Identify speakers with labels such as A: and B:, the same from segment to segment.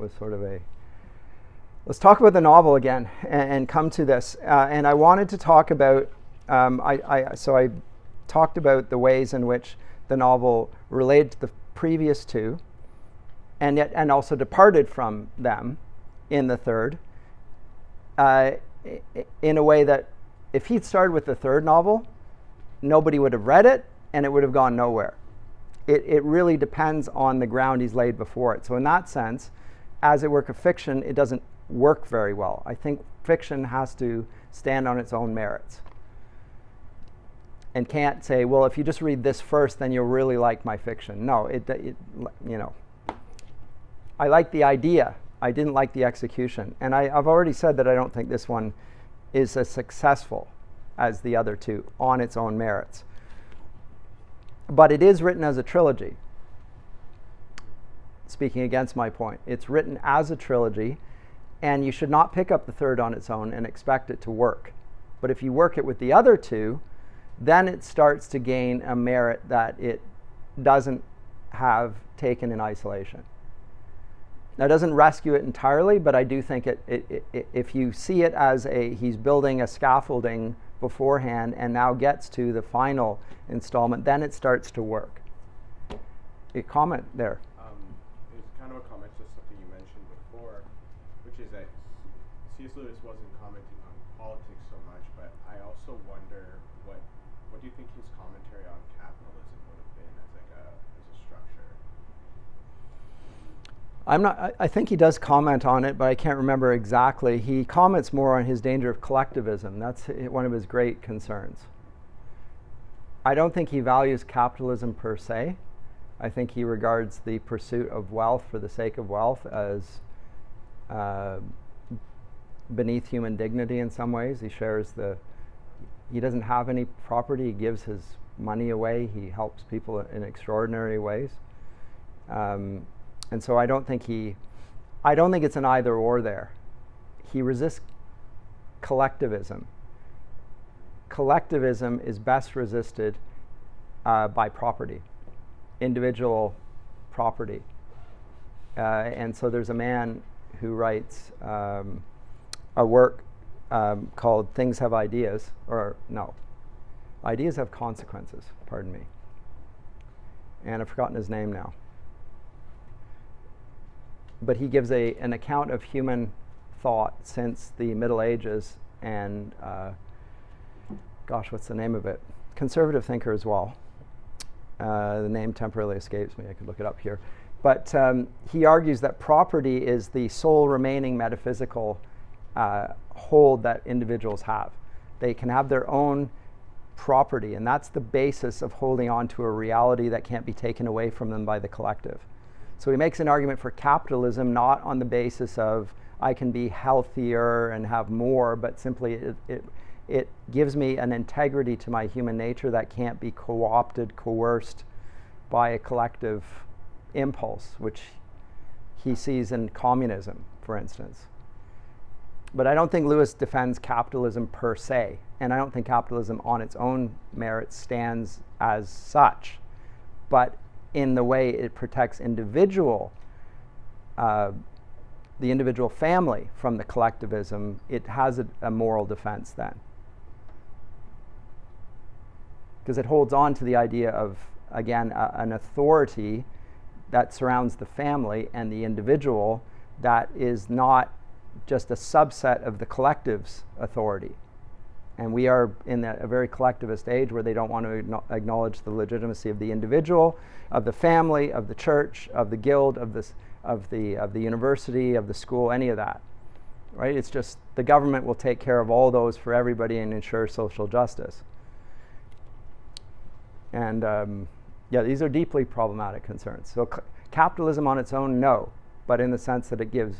A: was sort of a... Let's talk about the novel again and come to this. And I wanted to talk about... So I talked about the ways in which the novel related to the previous two and also departed from them in the third, in a way that if he'd started with the third novel, nobody would have read it and it would have gone nowhere. It really depends on the ground he's laid before it. So in that sense, as a work of fiction, it doesn't work very well. I think fiction has to stand on its own merits and can't say, well, if you just read this first, then you'll really like my fiction. No, I like the idea. I didn't like the execution. And I've already said that I don't think this one is as successful as the other two on its own merits. But it is written as a trilogy. Speaking against my point, it's written as a trilogy, and you should not pick up the third on its own and expect it to work. But if you work it with the other two, then it starts to gain a merit that it doesn't have taken in isolation. Now, it doesn't rescue it entirely, but I do think if you see it as he's building a scaffolding beforehand and now gets to the final installment, then it starts to work. A comment there.
B: It's kind of a comment to something you mentioned before, which is that C.S. Lewis wasn't commenting on politics so much, but I also wonder what do you think his commentary on capitalism would have been as a structure?
A: I think he does comment on it, but I can't remember exactly. He comments more on his danger of collectivism. That's one of his great concerns. I don't think he values capitalism per se. I think he regards the pursuit of wealth for the sake of wealth as beneath human dignity in some ways. He doesn't have any property. He gives his money away. He helps people in extraordinary ways. And so I don't think it's an either or there. He resists collectivism. Collectivism is best resisted by property, individual property. And so there's a man who writes a work called Things Have Ideas, or no, Ideas Have Consequences, pardon me. And I've forgotten his name now. But he gives an account of human thought since the Middle Ages and, what's the name of it? Conservative thinker as well. The name temporarily escapes me. I could look it up here. But he argues that property is the sole remaining metaphysical hold that individuals have. They can have their own property, and that's the basis of holding on to a reality that can't be taken away from them by the collective. So he makes an argument for capitalism not on the basis of I can be healthier and have more, but simply it gives me an integrity to my human nature that can't be co-opted, coerced by a collective impulse, which he sees in communism, for instance. But I don't think Lewis defends capitalism per se, and I don't think capitalism on its own merits stands as such. But in the way it protects the individual family from the collectivism, it has a moral defense then. Because it holds on to the idea of, again, an authority that surrounds the family and the individual that is not just a subset of the collective's authority. And we are in a very collectivist age where they don't want to acknowledge the legitimacy of the individual, of the family, of the church, of the guild, of the university, of the school, any of that. Right? It's just the government will take care of all those for everybody and ensure social justice. And these are deeply problematic concerns. So capitalism on its own, no, but in the sense that it gives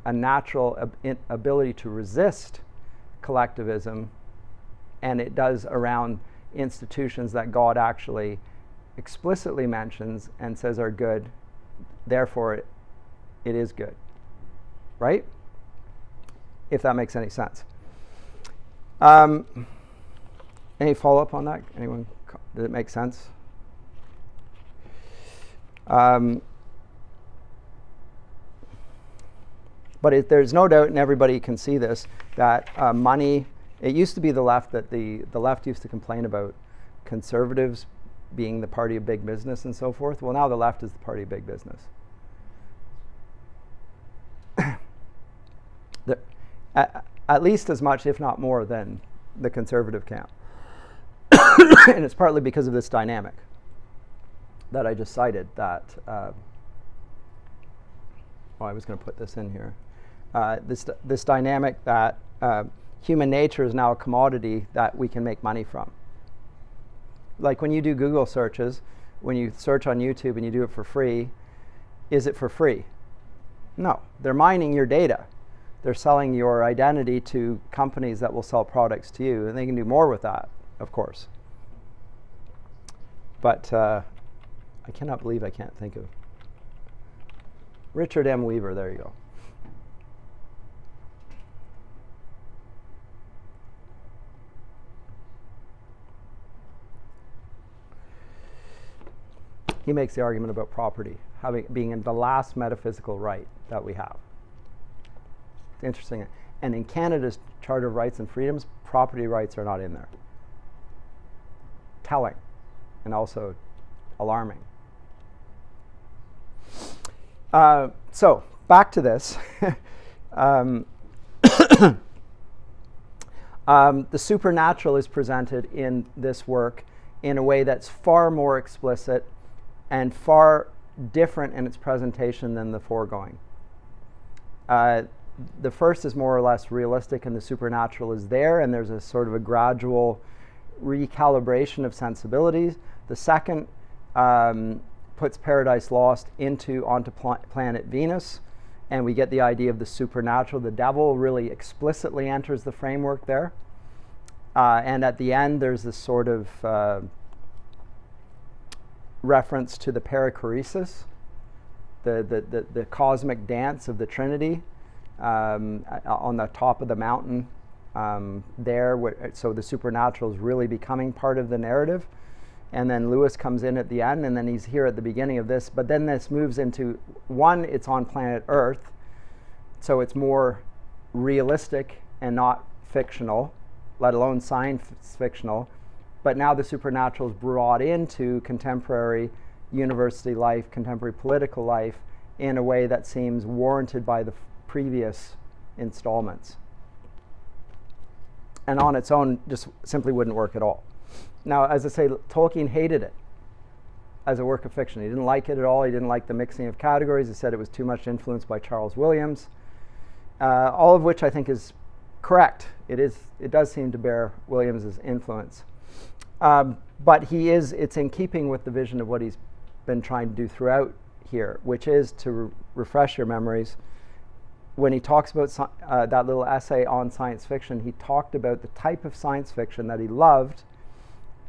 A: a natural ability to resist collectivism, and it does around institutions that God actually explicitly mentions and says are good, therefore it is good. Right? If that makes any sense. Any follow-up on that? Anyone? Did it make sense? But there's no doubt, and everybody can see this, that money, it used to be the left, that the left used to complain about conservatives being the party of big business and so forth. Well, now the left is the party of big business. At least as much, if not more, than the conservative camp. And it's partly because of this dynamic that I just cited, that I was going to put this in here. This dynamic that human nature is now a commodity that we can make money from. Like when you do Google searches, when you search on YouTube and you do it for free, is it for free? No, they're mining your data. They're selling your identity to companies that will sell products to you, and they can do more with that, of course. But I cannot believe I can't think of Richard M. Weaver. There you go. He makes the argument about property being in the last metaphysical right that we have. It's interesting. And in Canada's Charter of Rights and Freedoms, property rights are not in there. Telling and also alarming. So back to this. The supernatural is presented in this work in a way that's far more explicit and far different in its presentation than the foregoing. The first is more or less realistic, and the supernatural is there, and there's a sort of a gradual recalibration of sensibilities. The second puts Paradise Lost onto planet Venus, and we get the idea of the supernatural. The devil really explicitly enters the framework there. And at the end, there's this sort of reference to the perichoresis, the cosmic dance of the Trinity on the top of the mountain there. So the supernatural is really becoming part of the narrative. And then Lewis comes in at the end, and then he's here at the beginning of this. But then this moves into, one, it's on planet Earth, so it's more realistic and not fictional, let alone science fictional. But now the supernatural is brought into contemporary university life, contemporary political life, in a way that seems warranted by the previous installments. And on its own, just simply wouldn't work at all. Now, as I say, Tolkien hated it as a work of fiction. He didn't like it at all. He didn't like the mixing of categories. He said it was too much influenced by Charles Williams, all of which I think is correct. It does seem to bear Williams's influence. But it's in keeping with the vision of what he's been trying to do throughout here, which is to refresh your memories. When he talks about that little essay on science fiction, he talked about the type of science fiction that he loved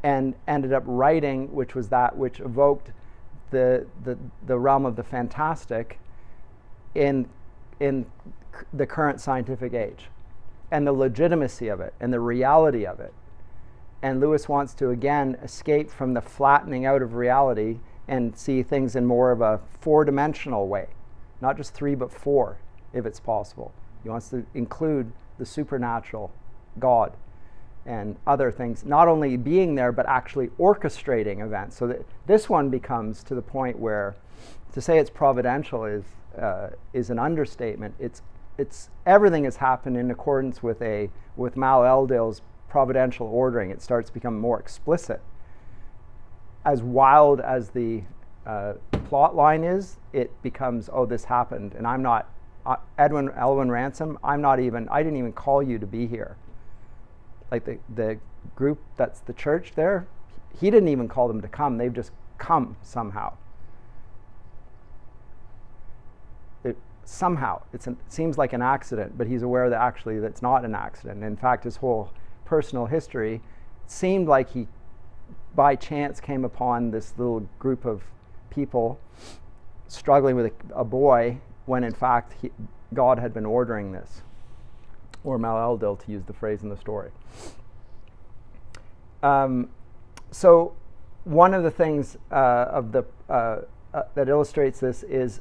A: and ended up writing, which was that which evoked the realm of the fantastic in the current scientific age, and the legitimacy of it and the reality of it. And Lewis wants to, again, escape from the flattening out of reality and see things in more of a four-dimensional way, not just three, but four, if it's possible. He wants to include the supernatural, God, and other things, not only being there, but actually orchestrating events. So that this one becomes to the point where to say it's providential is an understatement. It's everything has happened in accordance with Mal Eldale's providential ordering. It starts to become more explicit. As wild as the plot line is, it becomes, oh, this happened, and I'm not Elwin Ransom. I didn't even call you to be here. Like the group that's the church there, he didn't even call them to come. They've just come somehow. It seems like an accident, but he's aware that actually that's not an accident. In fact, his whole personal history seemed like he by chance came upon this little group of people struggling with a boy, when in fact God had been ordering this, or Mal Eldale, to use the phrase in the story. So one of the things that illustrates this is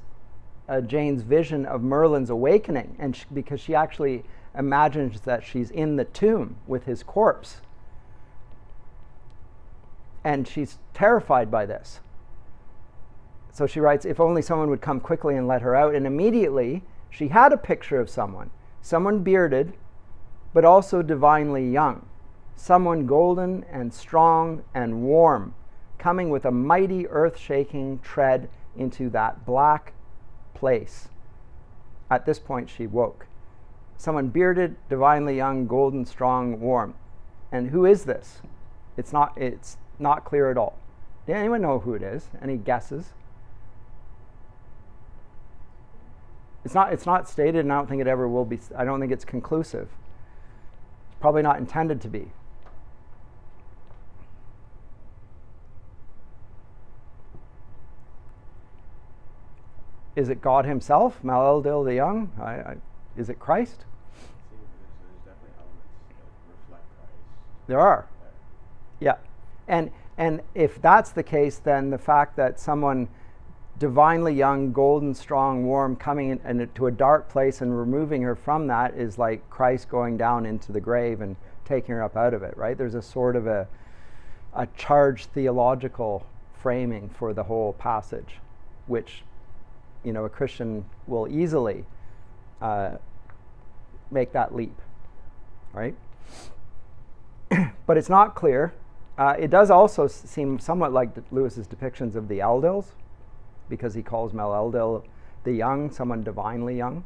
A: Jane's vision of Merlin's awakening, and because she actually imagines that she's in the tomb with his corpse. And she's terrified by this. So she writes, if only someone would come quickly and let her out. And immediately she had a picture of someone bearded, but also divinely young, someone golden and strong and warm, coming with a mighty earth-shaking tread into that black place. At this point she woke. Someone bearded, divinely young, golden, strong, warm. And who is this? It's not clear at all. Does anyone know who it is? Any guesses? It's not stated, and I don't think it ever will be. I don't think it's conclusive. It's probably not intended to be. Is it God himself, Mal-el-Dil the Young? Is it Christ?
B: There's definitely elements that reflect Christ.
A: There are. Yeah. And if that's the case, then the fact that someone divinely young, golden, strong, warm, coming into a dark place and removing her from that is like Christ going down into the grave and taking her up out of it, right? There's a sort of a charged theological framing for the whole passage, which, a Christian will easily make that leap, right? But it's not clear. It does also seem somewhat like Lewis's depictions of the Eldils, because he calls Mal-el-Dil the Young, someone divinely young.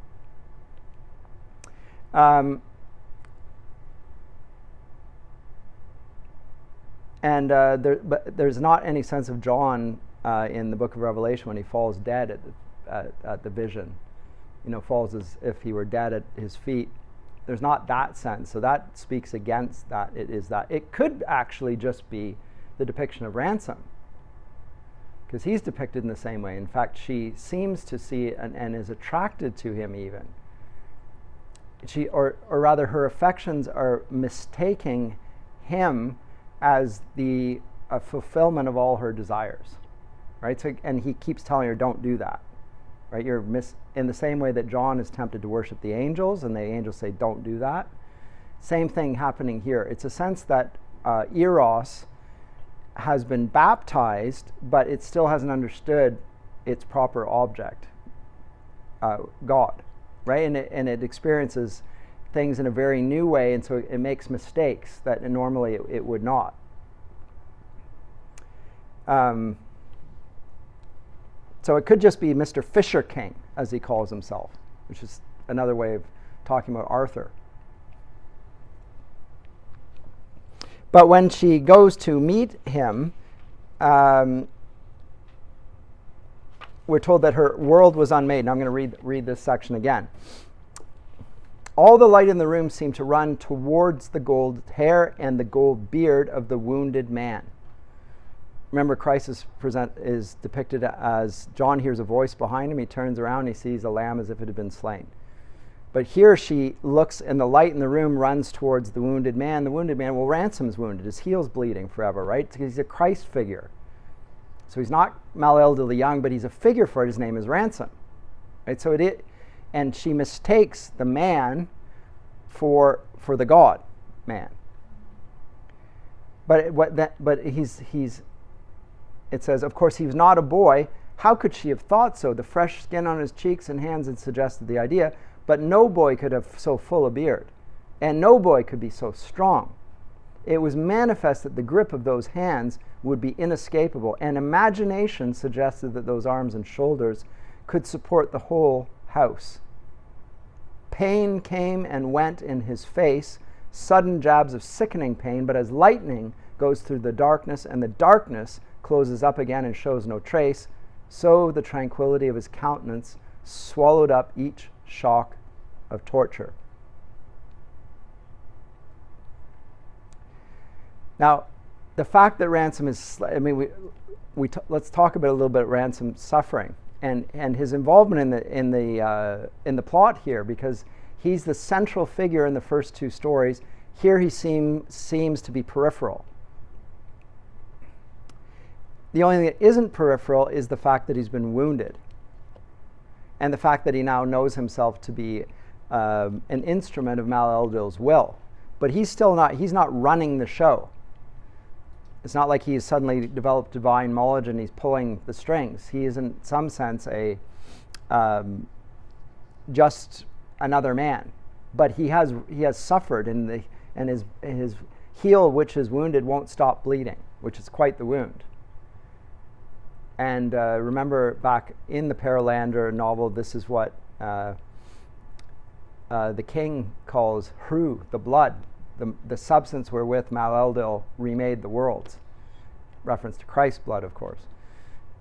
A: But there's not any sense of John in the book of Revelation when he falls dead at the vision. Falls as if he were dead at his feet. There's not that sense, so that speaks against that. It could actually just be the depiction of Ransom, because he's depicted in the same way. In fact, she seems to see and is attracted to him even. Or rather, her affections are mistaking him as the fulfillment of all her desires, right? So, and he keeps telling her, don't do that, right? In the same way that John is tempted to worship the angels, and the angels say, don't do that. Same thing happening here. It's a sense that Eros has been baptized, but it still hasn't understood its proper object, God, right? And it experiences things in a very new way, and so it makes mistakes that normally it would not. So it could just be Mr. Fisher King, as he calls himself, which is another way of talking about Arthur. But when she goes to meet him, we're told that her world was unmade. Now I'm going to read this section again. All the light in the room seemed to run towards the gold hair and the gold beard of the wounded man. Remember, Christ is depicted as John hears a voice behind him. He turns around and he sees a lamb as if it had been slain. But here she looks, and the light in the room runs towards the wounded man. The wounded man, well, Ransom's wounded. His heel's bleeding forever, right? Because he's a Christ figure. So he's not Mal-el-Dil the Young, but he's a figure for it. His name is Ransom, right? So and she mistakes the man for the God man. But he's. It says, of course, he was not a boy. How could she have thought so? The fresh skin on his cheeks and hands had suggested the idea. But no boy could have so full a beard, and no boy could be so strong. It was manifest that the grip of those hands would be inescapable, and imagination suggested that those arms and shoulders could support the whole house. Pain came and went in his face, sudden jabs of sickening pain, but as lightning goes through the darkness, and the darkness closes up again and shows no trace, so the tranquility of his countenance swallowed up each shock of torture. Now, the fact that Ransom is, let's talk about a little bit Ransom's suffering and his involvement in the plot here, because he's the central figure in the first two stories. Here he seems to be peripheral. The only thing that isn't peripheral is the fact that he's been wounded. and the fact that he now knows himself to be an instrument of Mal-Eldil's will. But he's not running the show. It's not like he's suddenly developed divine knowledge and he's pulling the strings. He is in some sense just another man. But he has suffered, and his heel which is wounded won't stop bleeding, which is quite the wound. And remember back in the Paralander novel, this is what the king calls Hru, the blood, the substance wherewith Mal-Eldil remade the worlds. Reference to Christ's blood, of course.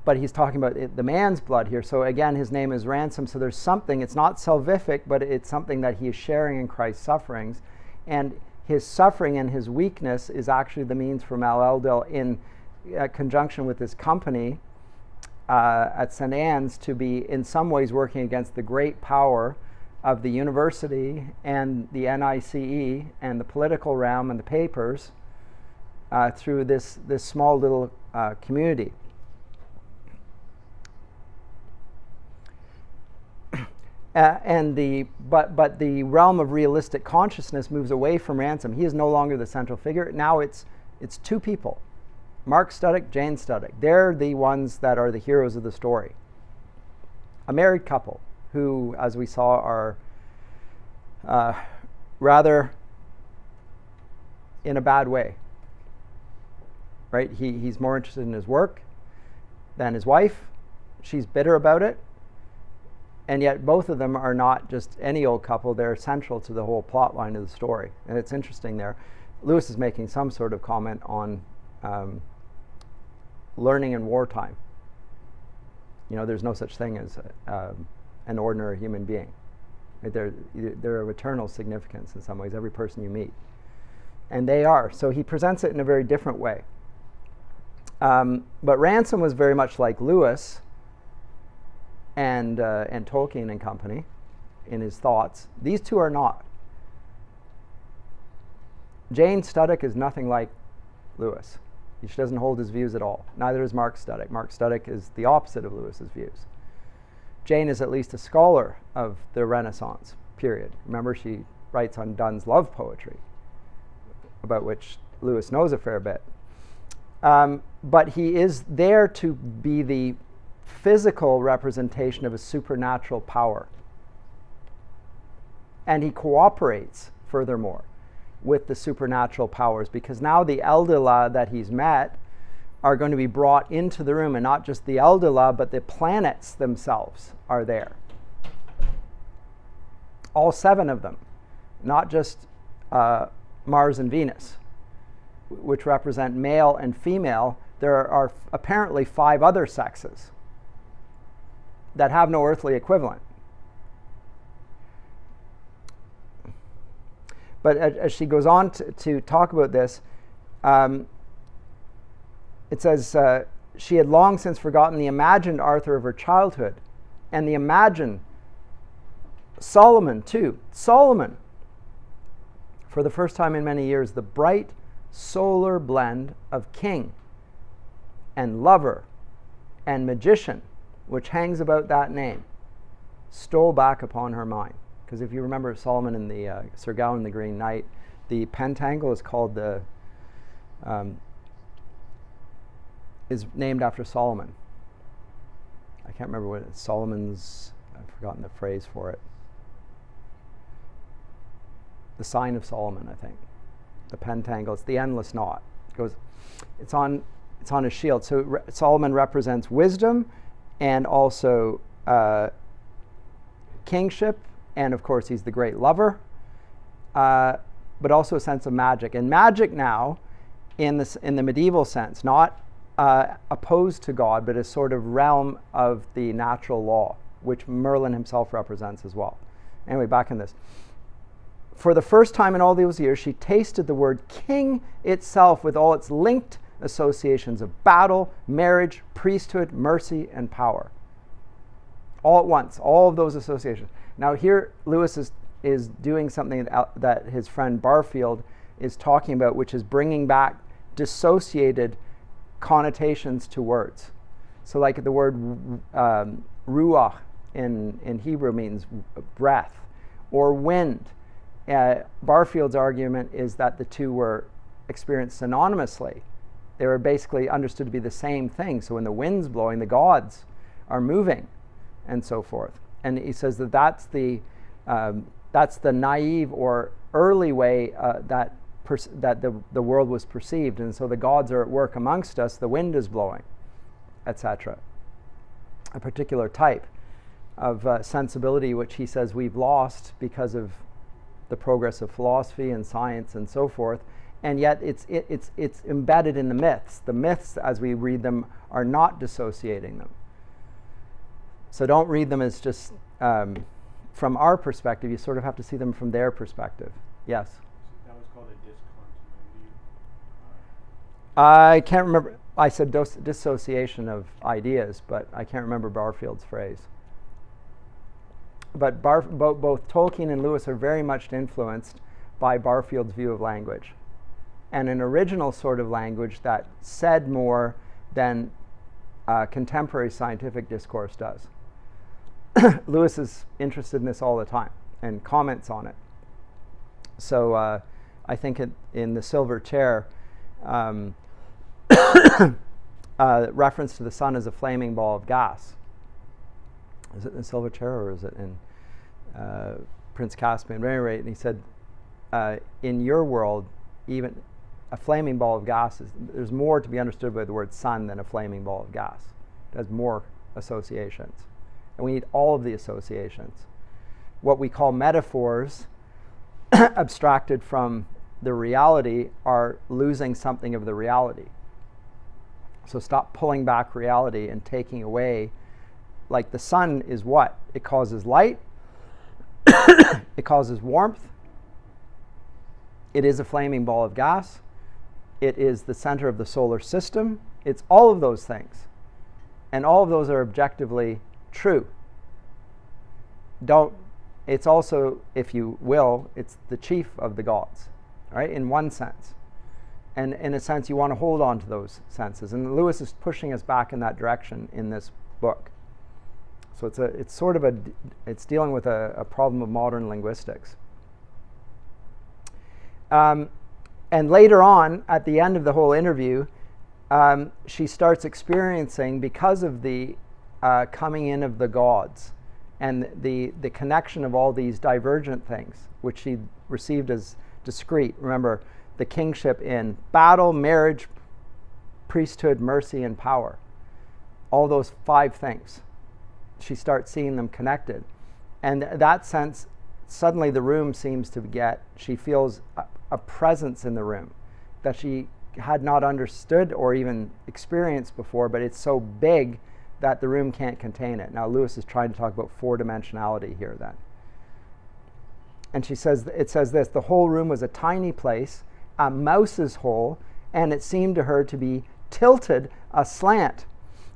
A: But he's talking about the man's blood here. So again, his name is Ransom. So there's something, it's not salvific, but it's something that he is sharing in Christ's sufferings. And his suffering and his weakness is actually the means for Mal-Eldil, in conjunction with his company at St. Anne's, to be in some ways working against the great power of the university and the NICE and the political realm and the papers through this small little community. But the realm of realistic consciousness moves away from Ransom. He is no longer the central figure. Now it's two people, Mark Studdock, Jane Studdock. They're the ones that are the heroes of the story. A married couple who, as we saw, are rather in a bad way. Right? He's more interested in his work than his wife. She's bitter about it. And yet both of them are not just any old couple. They're central to the whole plot line of the story. And it's interesting there. Lewis is making some sort of comment on learning in wartime. There's no such thing as an ordinary human being. Right? They're of eternal significance in some ways, every person you meet. And they are. So he presents it in a very different way. But Ransom was very much like Lewis and Tolkien and company in his thoughts. These two are not. Jane Studdock is nothing like Lewis. She doesn't hold his views at all. Neither is Mark Studdock. Mark Studdock is the opposite of Lewis's views. Jane is at least a scholar of the Renaissance period. Remember, she writes on Donne's love poetry, about which Lewis knows a fair bit. But he is there to be the physical representation of a supernatural power. And he cooperates, furthermore, with the supernatural powers, because now the Eldila that he's met are going to be brought into the room, and not just the Eldila, but the planets themselves are there. All 7 of them, not just Mars and Venus, which represent male and female. There are apparently 5 other sexes that have no earthly equivalent. But as she goes on to talk about this, it says, she had long since forgotten the imagined Arthur of her childhood, and the imagined Solomon too. Solomon, for the first time in many years, the bright solar blend of king and lover and magician, which hangs about that name, stole back upon her mind. Because if you remember Solomon in the Sir Gawain the Green Knight, the pentangle is called is named after Solomon. I can't remember what it's Solomon's. I've forgotten the phrase for it. The sign of Solomon, I think. The pentangle. It's the endless knot. It's on his shield. So Solomon represents wisdom, and also kingship. And of course, he's the great lover, but also a sense of magic. And magic now, in the medieval sense, not opposed to God, but a sort of realm of the natural law, which Merlin himself represents as well. Anyway, back in this. For the first time in all those years, she tasted the word king itself with all its linked associations of battle, marriage, priesthood, mercy, and power. All at once, all of those associations. Now here, Lewis is doing something that his friend Barfield is talking about, which is bringing back dissociated connotations to words. So like the word ruach in Hebrew means breath, or wind. Barfield's argument is that the two were experienced synonymously. They were basically understood to be the same thing. So when the wind's blowing, the gods are moving, and so forth. And he says that that's the naive or early way that the world was perceived. And so the gods are at work amongst us, the wind is blowing, etc. A particular type of sensibility which he says we've lost because of the progress of philosophy and science and so forth. And yet it's embedded in the myths. The myths, as we read them, are not dissociating them. So don't read them as just from our perspective. You sort of have to see them from their perspective. Yes?
B: That was called a discontinuity.
A: I can't remember. I said dissociation of ideas, but I can't remember Barfield's phrase. But both Tolkien and Lewis are very much influenced by Barfield's view of language, and an original sort of language that said more than contemporary scientific discourse does. Lewis is interested in this all the time and comments on it. So I think in The Silver Chair, reference to the sun as a flaming ball of gas. Is it in The Silver Chair or is it in Prince Caspian? But at any rate, and he said, in your world, even a flaming ball of gas there's more to be understood by the word sun than a flaming ball of gas. It has more associations. And we need all of the associations. What we call metaphors, abstracted from the reality, are losing something of the reality. So stop pulling back reality and taking away. Like the sun is what? It causes light. It causes warmth. It is a flaming ball of gas. It is the center of the solar system. It's all of those things. And all of those are objectively true. It's also, if you will, it's the chief of the gods, right? In one sense. And in a sense, you want to hold on to those senses. And Lewis is pushing us back in that direction in this book. So it's dealing with a problem of modern linguistics. And later on, at the end of the whole interview, she starts experiencing, because of the coming in of the gods and the connection of all these divergent things, which she received as discrete. Remember, the kingship in battle, marriage, priesthood, mercy, and power. All those 5 things. She starts seeing them connected. And that sense, suddenly the room seems to she feels a presence in the room that she had not understood or even experienced before, but it's so big that the room can't contain it. Now, Lewis is trying to talk about 4-dimensionality here then. And it says this: the whole room was a tiny place, a mouse's hole, and it seemed to her to be tilted aslant,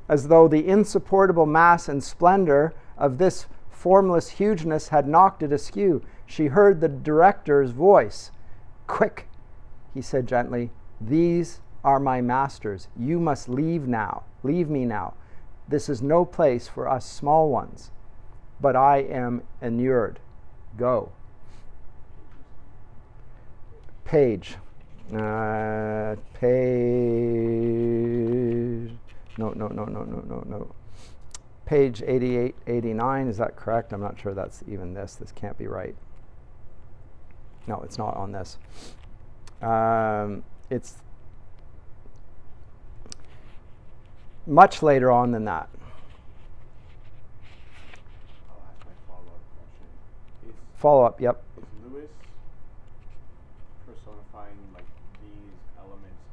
A: as though the insupportable mass and splendor of this formless hugeness had knocked it askew. She heard the director's voice. "Quick," he said gently, "these are my masters. You must leave me now. This is no place for us small ones, but I am inured. Go." Page. No. Page 88, 89, is that correct? I'm not sure that's even this. This can't be right. No, it's not on this. It's much later on than that.
B: I'll ask my follow-up question.
A: Follow-up, yep.
B: Is Lewis personifying like these elements?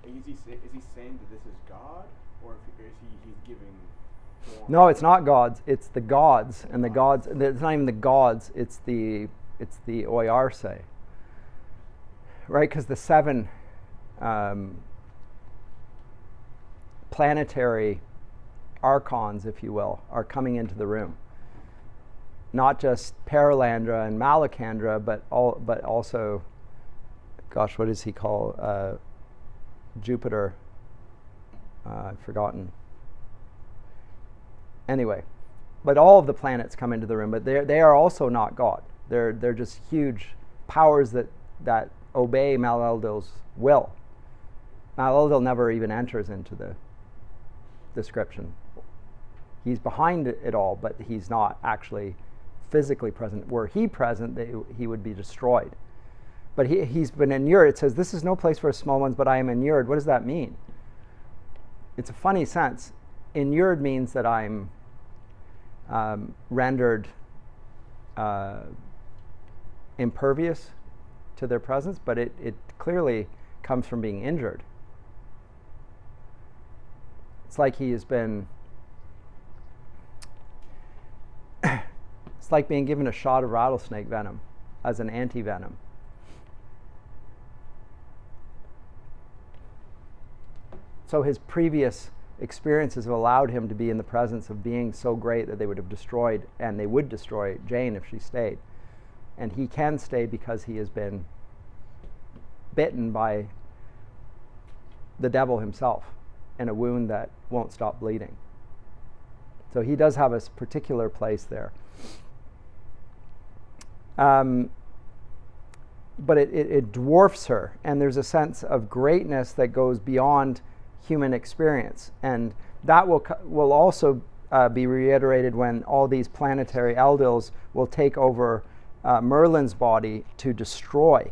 B: Is he saying that this is God, or is he's giving form?
A: No, it's not gods. It's the gods, and the gods. It's not even the gods. It's the Oyarse, right? Because the 7 planetary archons, if you will, are coming into the room. Not just Paralandra and Malacandra, but also, gosh, what does he call Jupiter? I've forgotten. Anyway, but all of the planets come into the room, but they are also not God. They're just huge powers that obey Mal-Eldil's will. Mal-Eldil never even enters into the description. He's behind it all, but he's not actually physically present. Were he present, he would be destroyed. But he's been inured. It says, this is no place for small ones, but I am inured. What does that mean? It's a funny sense. Inured means that I'm rendered impervious to their presence, but it clearly comes from being injured. It's like he has been, it's like being given a shot of rattlesnake venom as an anti-venom. So his previous experiences have allowed him to be in the presence of beings so great that they would have destroyed, and they would destroy Jane if she stayed. And he can stay because he has been bitten by the devil himself in a wound that won't stop bleeding. So he does have a particular place there. But it dwarfs her, and there's a sense of greatness that goes beyond human experience. And that will also be reiterated when all these planetary Eldils will take over Merlin's body to destroy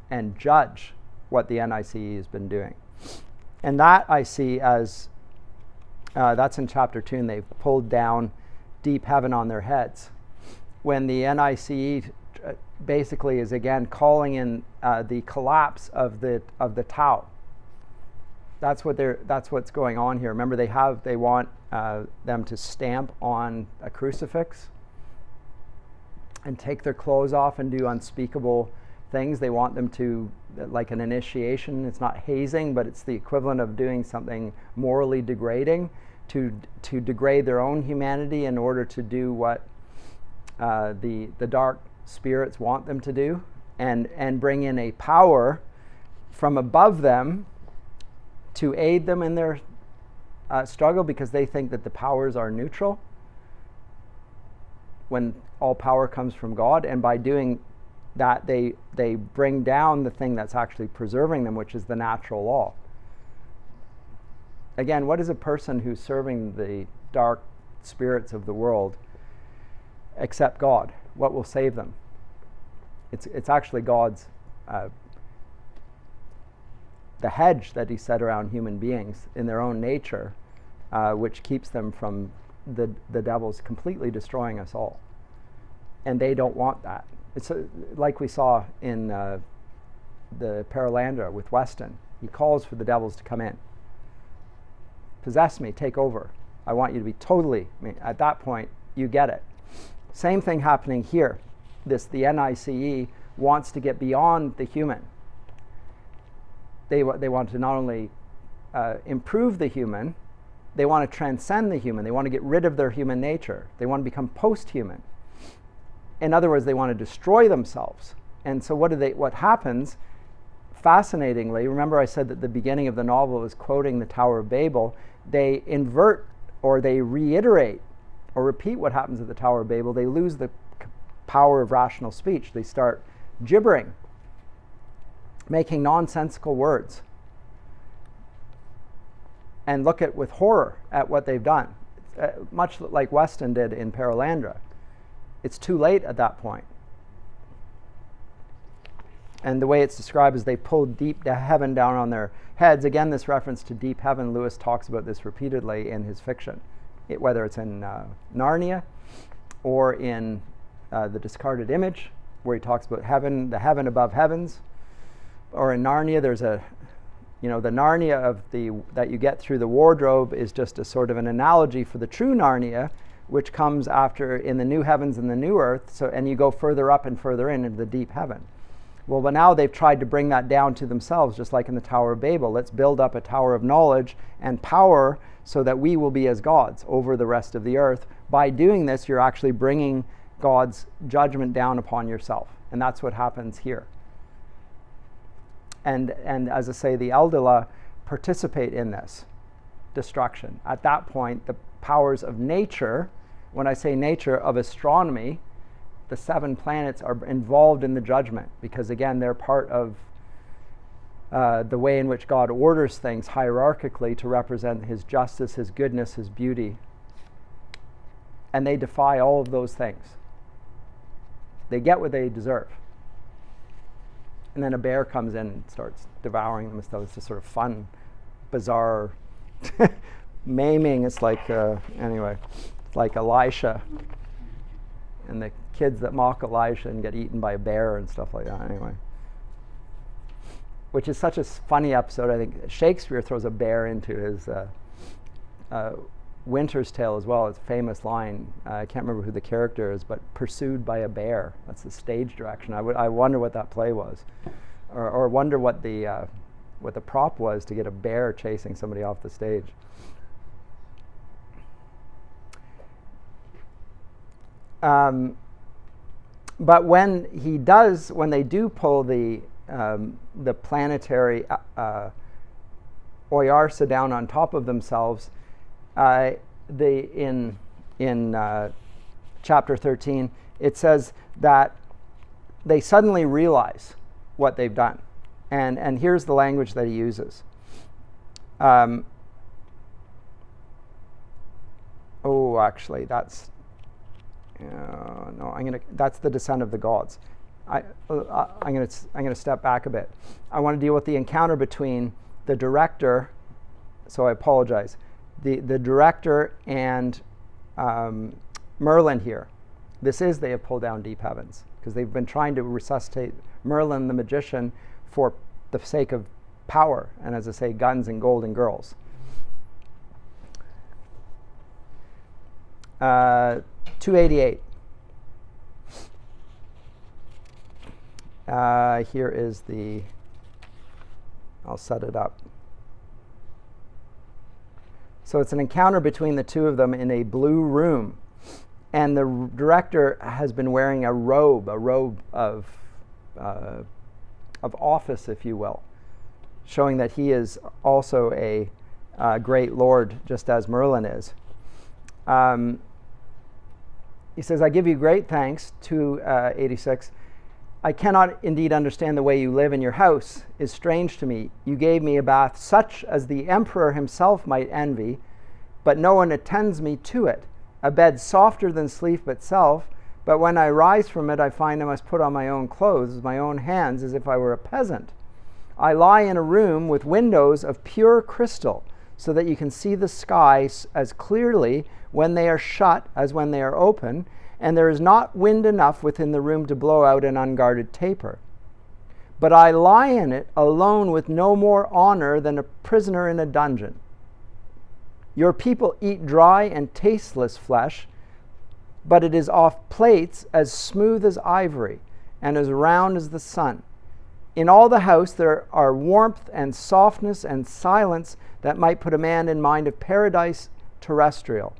A: and judge what the NICE has been doing. And that I see as, that's in chapter 2, and they've pulled down deep heaven on their heads. When the NICE basically is again calling in the collapse of the Tao. That's what's going on here. Remember, they want them to stamp on a crucifix and take their clothes off and do unspeakable things. They want them to, like an initiation. It's not hazing, but it's the equivalent of doing something morally degrading, to degrade their own humanity in order to do what the dark spirits want them to do, and bring in a power from above them to aid them in their struggle, because they think that the powers are neutral when all power comes from God. And by doing that, they bring down the thing that's actually preserving them, which is the natural law. Again, what is a person who's serving the dark spirits of the world except God? What will save them? It's actually God's the hedge that he set around human beings in their own nature, which keeps them from the devils completely destroying us all. And they don't want that. It's like we saw in the Paralandra with Weston. He calls for the devils to come in. Possess me, take over. I want you to be totally, at that point, you get it. Same thing happening here. The NICE wants to get beyond the human. They want to not only improve the human, they want to transcend the human. They want to get rid of their human nature. They want to become post-human. In other words, they want to destroy themselves. And so what happens, fascinatingly, remember I said that the beginning of the novel is quoting the Tower of Babel. They invert, or they reiterate or repeat what happens at the Tower of Babel. They lose the power of rational speech. They start gibbering, making nonsensical words, and look with horror at what they've done, much like Weston did in Paralandra. It's too late at that point. And the way it's described is they pulled deep heaven down on their heads. Again, this reference to deep heaven, Lewis talks about this repeatedly in his fiction, whether it's in Narnia or in The Discarded Image, where he talks about heaven, the heaven above heavens. Or in Narnia, there's the Narnia that you get through the wardrobe is just a sort of an analogy for the true Narnia, which comes after in the new heavens and the new earth. So, and you go further up and further into the deep heaven. Well, but now they've tried to bring that down to themselves, just like in the Tower of Babel. Let's build up a tower of knowledge and power so that we will be as gods over the rest of the earth. By doing this, you're actually bringing God's judgment down upon yourself. And that's what happens here. And as I say, the Eldila participate in this destruction. At that point, the powers of nature. When I say nature, of astronomy, the 7 planets are involved in the judgment because, again, they're part of the way in which God orders things hierarchically to represent his justice, his goodness, his beauty. And they defy all of those things. They get what they deserve. And then a bear comes in and starts devouring them and stuff. It's just sort of fun, bizarre maiming. It's like, anyway, it's like Elisha and the kids that mock Elisha and get eaten by a bear and stuff like that. Anyway. Which is such a funny episode. I think Shakespeare throws a bear into his Winter's Tale as well. It's a famous line. I can't remember who the character is, but pursued by a bear. That's the stage direction. I wonder what that play was, or wonder what the prop was to get a bear chasing somebody off the stage. But when they do pull the planetary Oyarsa down on top of themselves, in chapter 13, it says that they suddenly realize what they've done. And here's the language that he uses. Actually, that's that's the descent of the gods. I'm going to step back a bit. I want to deal with the encounter between the director. So I apologize. The director and Merlin here. This is they have pulled down deep heavens because they've been trying to resuscitate Merlin the magician for the sake of power and, as I say, guns and golden girls. 288. Here is I'll set it up. So it's an encounter between the two of them in a blue room. And the director has been wearing a robe of office, if you will, showing that he is also a great lord, just as Merlin is. He says, I give you great thanks, 286. I cannot indeed understand the way you live in your house is strange to me. You gave me a bath such as the emperor himself might envy, but no one attends me to it. A bed softer than sleep itself, but when I rise from it, I find I must put on my own clothes with my own hands as if I were a peasant. I lie in a room with windows of pure crystal, so that you can see the sky as clearly when they are shut as when they are open, and there is not wind enough within the room to blow out an unguarded taper. But I lie in it alone with no more honor than a prisoner in a dungeon. Your people eat dry and tasteless flesh, but it is off plates as smooth as ivory and as round as the sun. In all the house there are warmth and softness and silence that might put a man in mind of paradise terrestrial.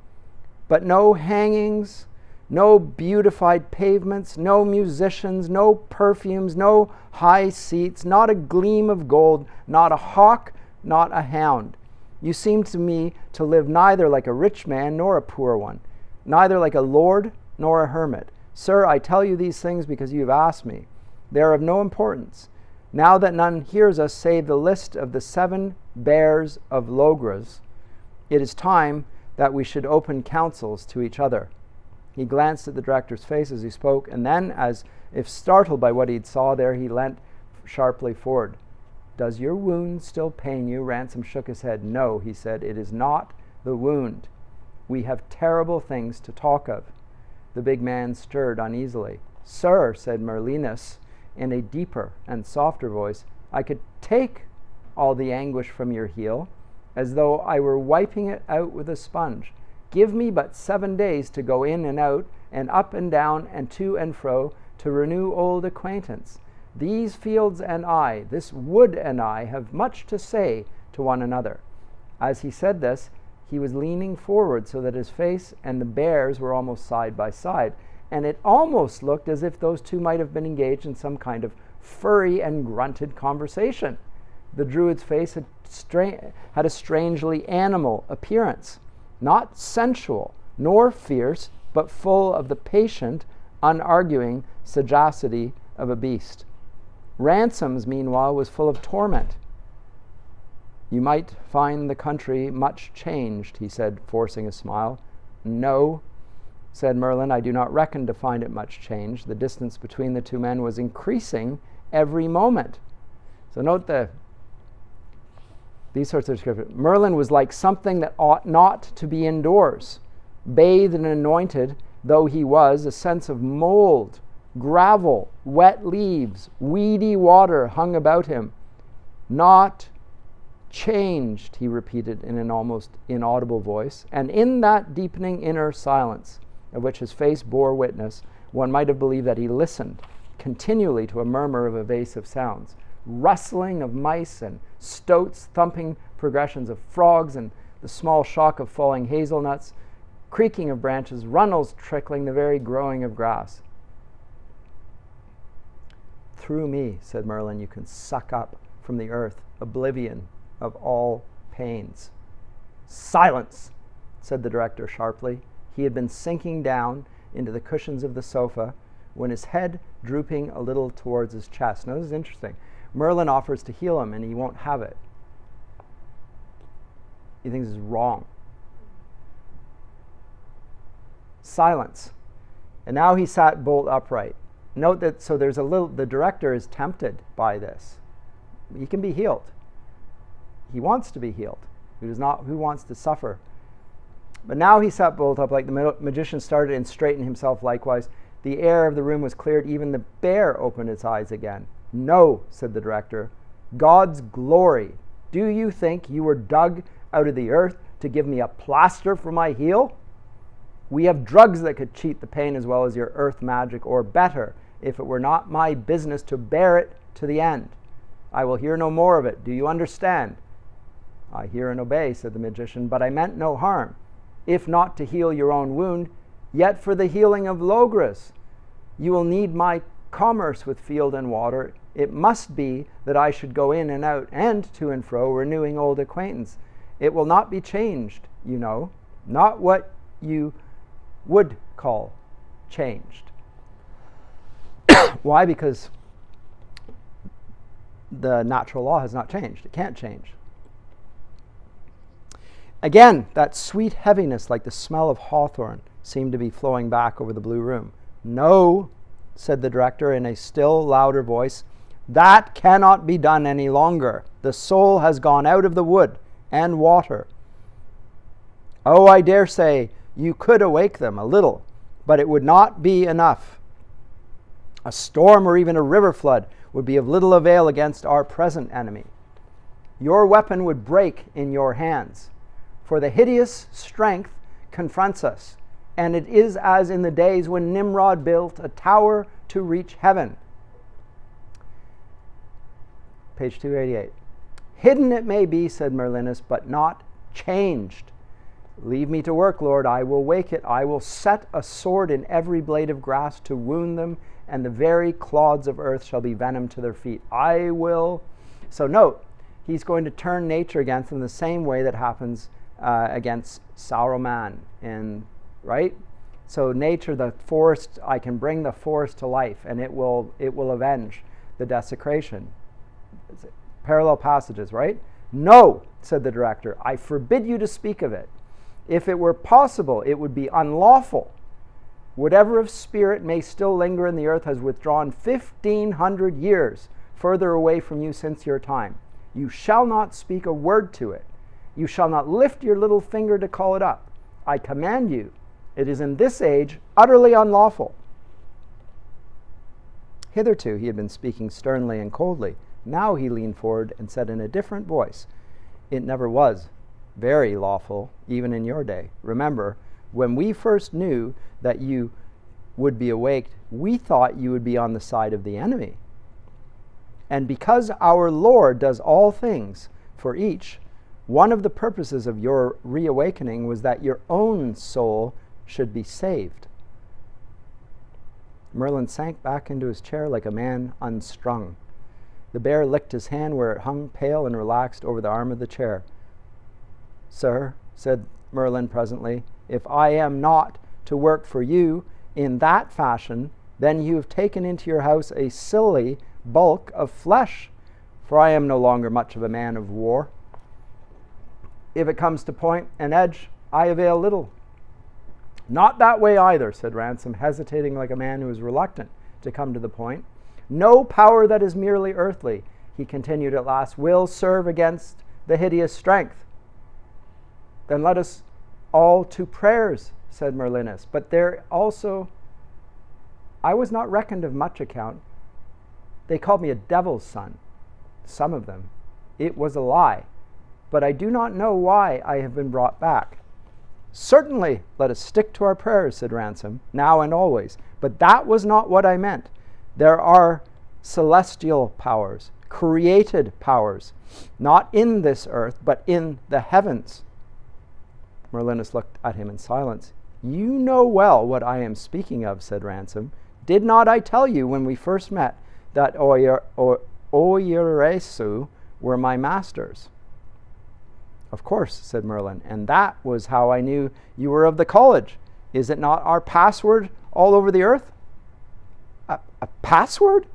A: But no hangings, no beautified pavements, no musicians, no perfumes, no high seats, not a gleam of gold, not a hawk, not a hound. You seem to me to live neither like a rich man nor a poor one, neither like a lord nor a hermit. Sir, I tell you these things because you have asked me. They are of no importance. Now that none hears us save the list of the 7 bears of Logres, it is time that we should open counsels to each other. He glanced at the director's face as he spoke, and then, as if startled by what he saw there, he leant sharply forward. Does your wound still pain you? Ransom shook his head. No, he said, it is not the wound. We have terrible things to talk of. The big man stirred uneasily. Sir, said Merlinus, in a deeper and softer voice, I could take all the anguish from your heel, as though I were wiping it out with a sponge. Give me but 7 days to go in and out, and up and down, and to and fro, to renew old acquaintance. These fields and I, this wood and I, have much to say to one another. As he said this, he was leaning forward so that his face and the bear's were almost side by side, and it almost looked as if those two might have been engaged in some kind of furry and grunted conversation. The druid's face had a strangely animal appearance. not sensual, nor fierce, but full of the patient, unarguing sagacity of a beast. Ransom's, meanwhile, was full of torment. You might find the country much changed, he said, forcing a smile. No, said Merlin, I do not reckon to find it much changed. The distance between the two men was increasing every moment. So note these sorts of descriptions. Merlin was like something that ought not to be indoors. Bathed and anointed though he was, a sense of mold, gravel, wet leaves, weedy water hung about him. Not changed, he repeated in an almost inaudible voice, and in that deepening inner silence, of which his face bore witness, one might have believed that he listened continually to a murmur of evasive sounds, rustling of mice and stoats, thumping progressions of frogs and the small shock of falling hazelnuts, creaking of branches, runnels trickling, the very growing of grass. Through me, said Merlin, you can suck up from the earth oblivion of all pains. Silence, said the director sharply. He had been sinking down into the cushions of the sofa when his head drooping a little towards his chest. Now, this is interesting. Merlin offers to heal him, and he won't have it. He thinks this is wrong. Silence. And now he sat bolt upright. Note that, so there's the director is tempted by this. He can be healed. He wants to be healed. Who wants to suffer? But now he sat bolt upright. The magician started and straightened himself likewise. The air of the room was cleared. Even the bear opened its eyes again. No, said the director. God's glory. Do you think you were dug out of the earth to give me a plaster for my heel? We have drugs that could cheat the pain as well as your earth magic, or better, if it were not my business to bear it to the end. I will hear no more of it. Do you understand? I hear and obey, said the magician, but I meant no harm. If not to heal your own wound, yet for the healing of Logris. You will need my commerce with field and water. It must be that I should go in and out and to and fro, renewing old acquaintance. It will not be changed, you know, not what you would call changed. Why? Because the natural law has not changed. It can't change. Again, that sweet heaviness like the smell of hawthorn seemed to be flowing back over the blue room. No, said the director in a still louder voice, that cannot be done any longer. The soul has gone out of the wood and water. Oh, I dare say you could awake them a little, but it would not be enough. A storm or even a river flood would be of little avail against our present enemy. Your weapon would break in your hands, for the hideous strength confronts us, and it is as in the days when Nimrod built a tower to reach heaven. Page 288. Hidden it may be, said Merlinus, but not changed. Leave me to work, Lord. I will wake it. I will set a sword in every blade of grass to wound them, and the very clods of earth shall be venom to their feet. I will. So note, he's going to turn nature against them the same way that happens against Sauron, and right. So nature, the forest, I can bring the forest to life, and it will avenge the desecration. Parallel passages, right? No, said the director. I forbid you to speak of it. If it were possible, it would be unlawful. Whatever of spirit may still linger in the earth has withdrawn 1,500 years further away from you since your time. You shall not speak a word to it. You shall not lift your little finger to call it up. I command you. It is in this age utterly unlawful. Hitherto he had been speaking sternly and coldly. Now he leaned forward and said in a different voice, it never was very lawful, even in your day. Remember, when we first knew that you would be awaked, we thought you would be on the side of the enemy. And because our Lord does all things for each, one of the purposes of your reawakening was that your own soul should be saved. Merlin sank back into his chair like a man unstrung. The bear licked his hand where it hung pale and relaxed over the arm of the chair. Sir, said Merlin presently, if I am not to work for you in that fashion, then you have taken into your house a silly bulk of flesh, for I am no longer much of a man of war. If it comes to point and edge, I avail little. Not that way either, said Ransom, hesitating like a man who is reluctant to come to the point. No power that is merely earthly, he continued at last, will serve against the hideous strength. Then let us all to prayers, said Merlinus. But there also, I was not reckoned of much account. They called me a devil's son, some of them. It was a lie, but I do not know why I have been brought back. Certainly, let us stick to our prayers, said Ransom, now and always. But that was not what I meant. There are celestial powers, created powers, not in this earth, but in the heavens. Merlinus looked at him in silence. You know well what I am speaking of, said Ransom. Did not I tell you when we first met that Oiresu were my masters? Of course, said Merlin, and that was how I knew you were of the college. Is it not our password all over the earth? A password?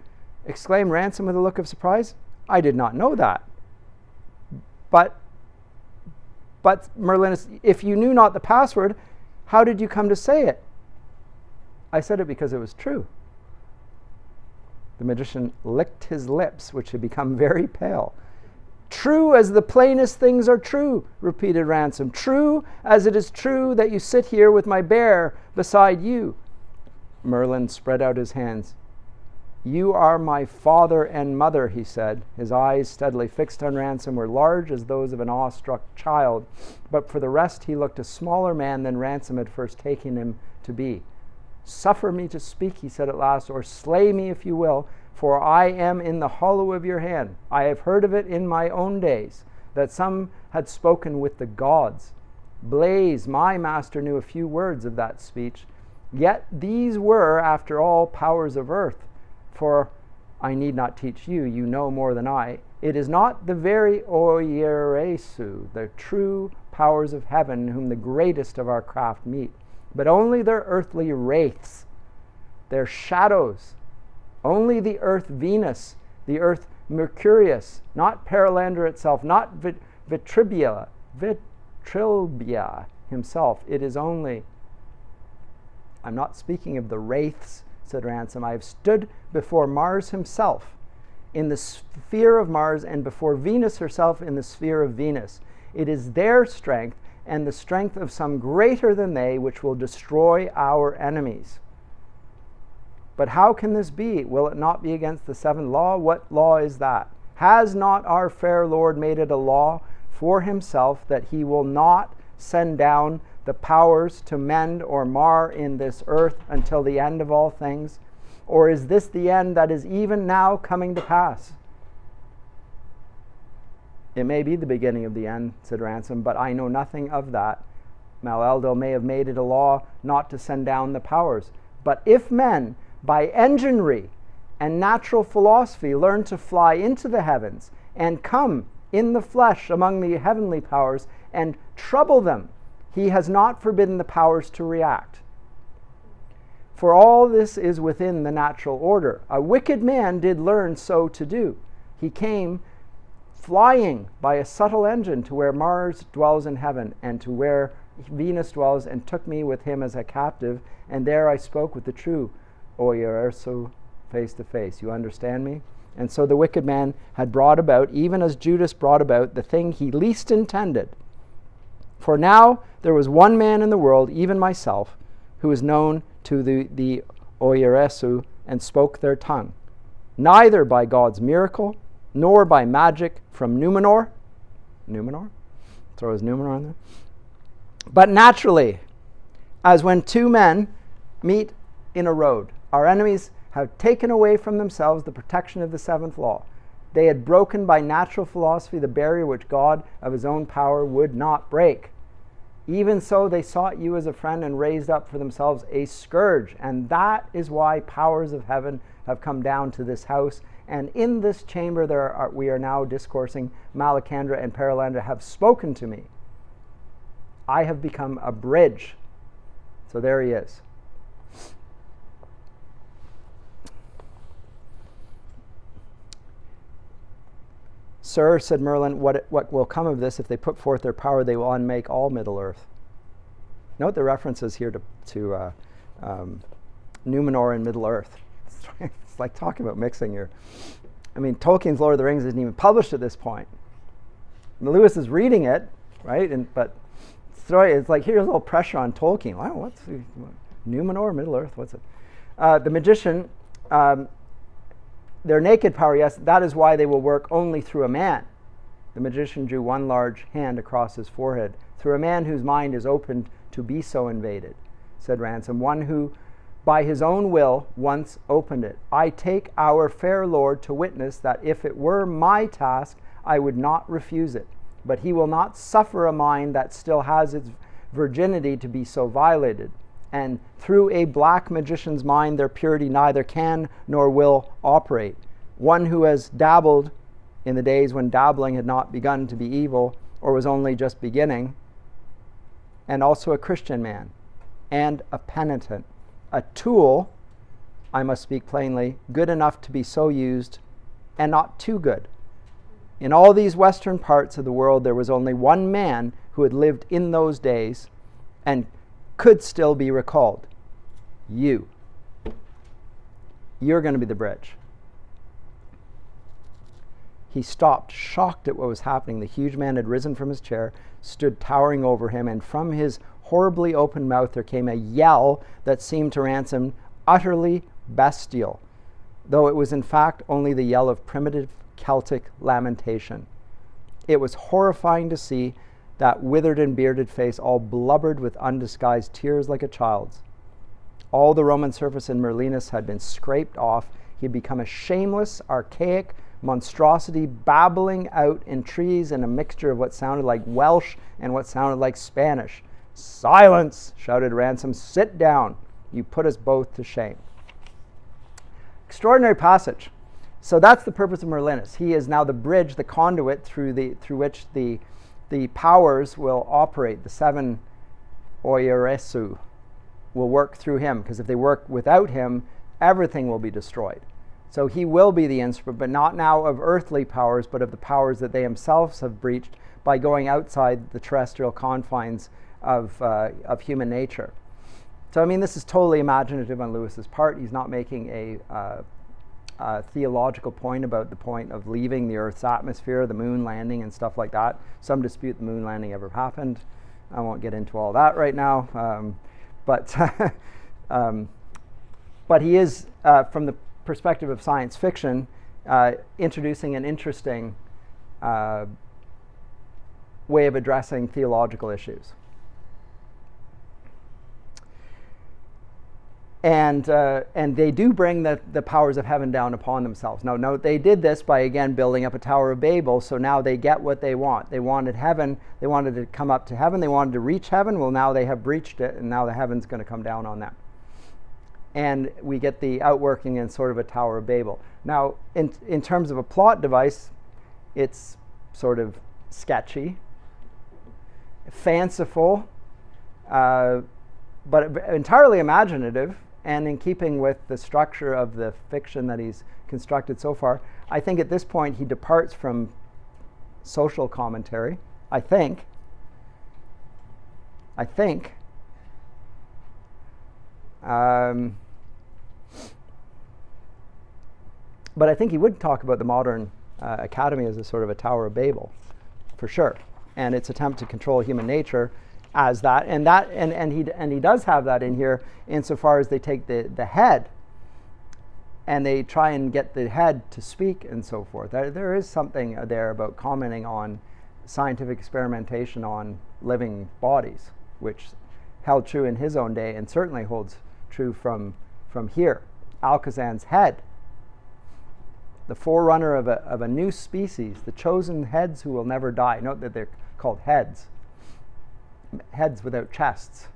A: Exclaimed Ransom with a look of surprise. I did not know that. But Merlinus, if you knew not the password, how did you come to say it? I said it because it was true. The magician licked his lips, which had become very pale. True as the plainest things are true, repeated Ransom. True as it is true that you sit here with my bear beside you. Merlin spread out his hands. You are my father and mother, he said. His eyes, steadily fixed on Ransom, were large as those of an awestruck child, but for the rest he looked a smaller man than Ransom had first taken him to be. Suffer me to speak, he said at last, or slay me if you will, for I am in the hollow of your hand. I have heard of it in my own days, that some had spoken with the gods. Blaze, my master, knew a few words of that speech, yet these were, after all, powers of earth. For I need not teach you, you know more than I. It is not the very Oiresu, the true powers of heaven, whom the greatest of our craft meet, but only their earthly wraiths, their shadows, only the earth Venus, the earth Mercurius, not Perilander itself, not Vitrilbia himself. It is only, I'm not speaking of the wraiths, said Ransom. I have stood before Mars himself in the sphere of Mars and before Venus herself in the sphere of Venus. It is their strength and the strength of some greater than they which will destroy our enemies. But how can this be? Will it not be against the seventh law? What law is that? Has not our fair Lord made it a law for himself that he will not send down the powers to mend or mar in this earth until the end of all things? Or is this the end that is even now coming to pass? It may be the beginning of the end, said Ransom, but I know nothing of that. Maleldo may have made it a law not to send down the powers. But if men, by enginery and natural philosophy, learn to fly into the heavens and come in the flesh among the heavenly powers and trouble them, he has not forbidden the powers to react. For all this is within the natural order. A wicked man did learn so to do. He came flying by a subtle engine to where Mars dwells in heaven and to where Venus dwells, and took me with him as a captive, and there I spoke with the true Oiresu face to face. You understand me? And so the wicked man had brought about, even as Judas brought about, the thing he least intended. For now there was one man in the world, even myself, who was known to the Oiresu and spoke their tongue, neither by God's miracle, nor by magic from Numenor. Numenor? Throw his Numenor in there. But naturally, as when two men meet in a road. Our enemies have taken away from themselves the protection of the seventh law. They had broken by natural philosophy the barrier which God of his own power would not break. Even so, they sought you as a friend and raised up for themselves a scourge. And that is why powers of heaven have come down to this house. And in this chamber we are now discoursing, Malacandra and Perilander have spoken to me. I have become a bridge. So there he is. Sir, said Merlin, what will come of this? If they put forth their power, they will unmake all Middle-earth. Note the references here to Numenor and Middle-earth. It's like talking about mixing your... I mean, Tolkien's Lord of the Rings isn't even published at this point. Lewis is reading it, right? But it's like, here's a little pressure on Tolkien. Wow, what's Numenor, Middle-earth? What's it? The magician... their naked power, yes, that is why they will work only through a man. The magician drew one large hand across his forehead. Through a man whose mind is opened to be so invaded, said Ransom, one who by his own will once opened it. I take our fair Lord to witness that if it were my task, I would not refuse it. But he will not suffer a mind that still has its virginity to be so violated. And through a black magician's mind, their purity neither can nor will operate. One who has dabbled in the days when dabbling had not begun to be evil, or was only just beginning, and also a Christian man, and a penitent, a tool, I must speak plainly, good enough to be so used, and not too good. In all these western parts of the world, there was only one man who had lived in those days, and could still be recalled. You. You're going to be the bridge. He stopped, shocked at what was happening. The huge man had risen from his chair, stood towering over him, and from his horribly open mouth there came a yell that seemed to Ransom utterly bestial, though it was in fact only the yell of primitive Celtic lamentation. It was horrifying to see that withered and bearded face all blubbered with undisguised tears like a child's. All the Roman surface in Merlinus had been scraped off. He had become a shameless, archaic monstrosity, babbling out in trees in a mixture of what sounded like Welsh and what sounded like Spanish. "Silence!" shouted Ransom. "Sit down. You put us both to shame." Extraordinary passage. So that's the purpose of Merlinus. He is now the bridge, the conduit through which the powers will operate. The seven Oiresu will work through him, because if they work without him, everything will be destroyed. So he will be the instrument, but not now of earthly powers, but of the powers that they themselves have breached by going outside the terrestrial confines of human nature. So, I mean, this is totally imaginative on Lewis's part. He's not making a theological point about the point of leaving the Earth's atmosphere, the moon landing and stuff like that. Some dispute the moon landing ever happened. I won't get into all that right now. But he is, from the perspective of science fiction, introducing an interesting way of addressing theological issues. And they do bring the powers of heaven down upon themselves. Now, note, they did this by, again, building up a Tower of Babel, so now they get what they want. They wanted heaven. They wanted to come up to heaven. They wanted to reach heaven. Well, now they have breached it, and now the heaven's going to come down on them. And we get the outworking in sort of a Tower of Babel. Now, in terms of a plot device, it's sort of sketchy, fanciful, but entirely imaginative, and in keeping with the structure of the fiction that he's constructed so far. I think at this point he departs from social commentary. I think. But I think he would talk about the modern academy as a sort of a Tower of Babel, for sure, and its attempt to control human nature as that, and he does have that in here, insofar as they take the head and they try and get the head to speak and so forth. There is something there about commenting on scientific experimentation on living bodies, which held true in his own day and certainly holds true from here. Alakazam's head, the forerunner of a new species, the chosen heads who will never die. Note that they're called heads. Heads without chests,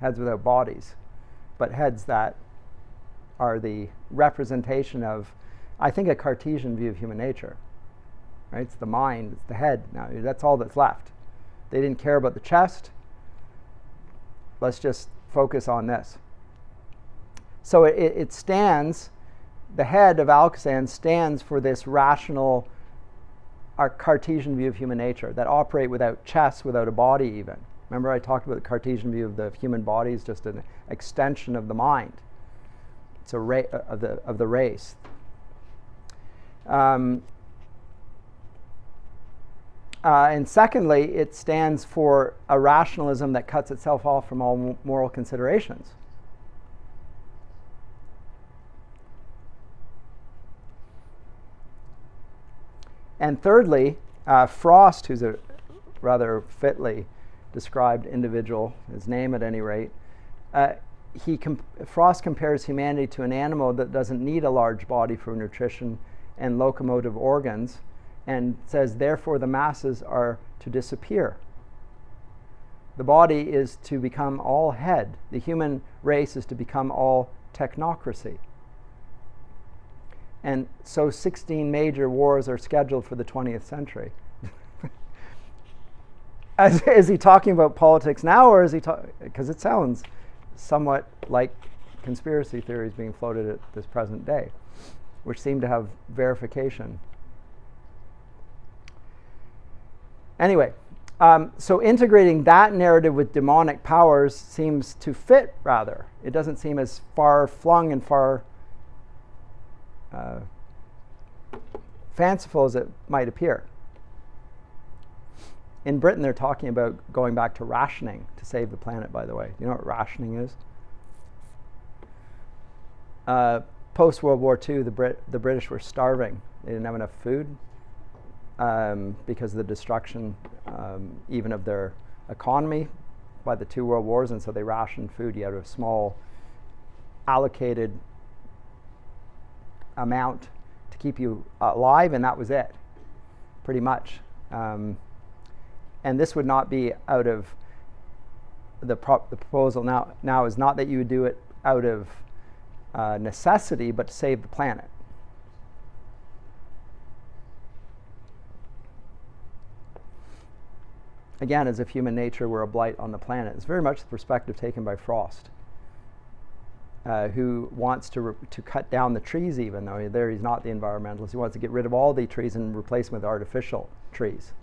A: heads without bodies, but heads that are the representation of, I think, a Cartesian view of human nature. Right? It's the mind, it's the head. Now that's all that's left. They didn't care about the chest. let's just focus on this. So it stands, the head of Alcosan stands for this rational Cartesian view of human nature that operate without chest, without a body even. Remember I talked about the Cartesian view of the human body is just an extension of the mind. It's a of the race. And secondly, it stands for a rationalism that cuts itself off from all moral considerations. And thirdly, Frost, who's a rather fitly described individual, his name at any rate, Frost compares humanity to an animal that doesn't need a large body for nutrition and locomotive organs, and says, therefore, the masses are to disappear. The body is to become all head. The human race is to become all technocracy. And so 16 major wars are scheduled for the 20th century. Is he talking about politics now, or is he because it sounds somewhat like conspiracy theories being floated at this present day, which seem to have verification. Anyway, so integrating that narrative with demonic powers seems to fit rather. It doesn't seem as far-flung and far fanciful as it might appear. In Britain, they're talking about going back to rationing to save the planet, by the way. You know what rationing is? Post-World War II, the British were starving. They didn't have enough food because of the destruction even of their economy by the two world wars, and so they rationed food. You had a small allocated amount to keep you alive, and that was it, pretty much. And this would not be out of the proposal now is not that you would do it out of necessity, but to save the planet. Again, as if human nature were a blight on the planet. It's very much the perspective taken by Frost, who wants to cut down the trees, even though there he's not the environmentalist. He wants to get rid of all the trees and replace them with artificial trees.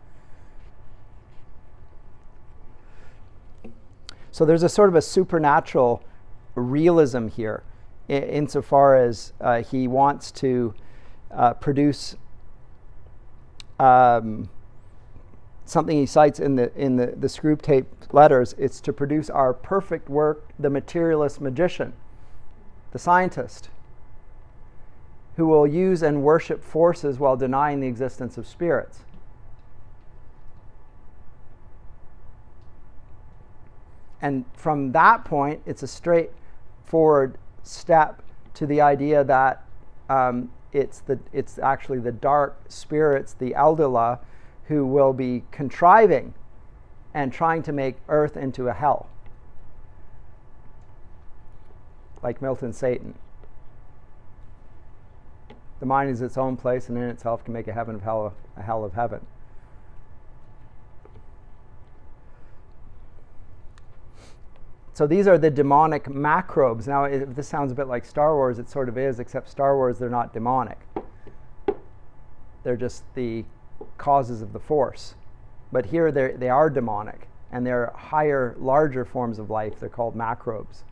A: So there's a sort of a supernatural realism here, insofar as he wants to produce something he cites in the screw tape letters. It's to produce our perfect work, the materialist magician, the scientist, who will use and worship forces while denying the existence of spirits. And from that point, it's a straightforward step to the idea that it's actually the dark spirits, the Eldila, who will be contriving and trying to make Earth into a hell, like Milton's Satan. The mind is its own place, and in itself can make a heaven of hell, a hell of heaven. So these are the demonic macrobes. Now, if this sounds a bit like Star Wars, it sort of is, except Star Wars, they're not demonic. They're just the causes of the force. But here they are demonic, and they're higher, larger forms of life. They're called macrobes.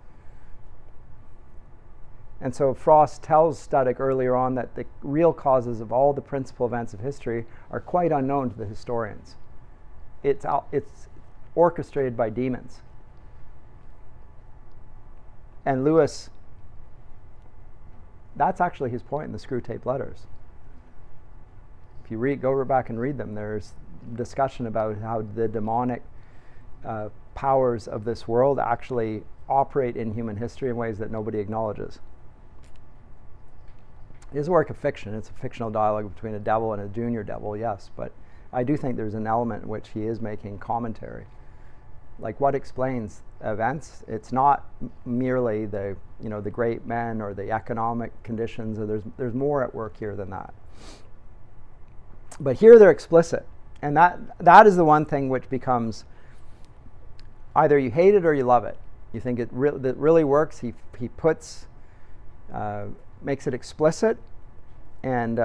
A: And so Frost tells Studdick earlier on that the real causes of all the principal events of history are quite unknown to the historians. It's orchestrated by demons. And Lewis, that's actually his point in the screw tape letters. If you go back and read them, there's discussion about how the demonic powers of this world actually operate in human history in ways that nobody acknowledges. It is a work of fiction. It's a fictional dialogue between a devil and a junior devil, yes, but I do think there's an element in which he is making commentary. Like, what explains events? It's not merely the great men or the economic conditions. Or there's more at work here than that. But here they're explicit, and that is the one thing which becomes either you hate it or you love it. You think that really works? He puts, makes it explicit, and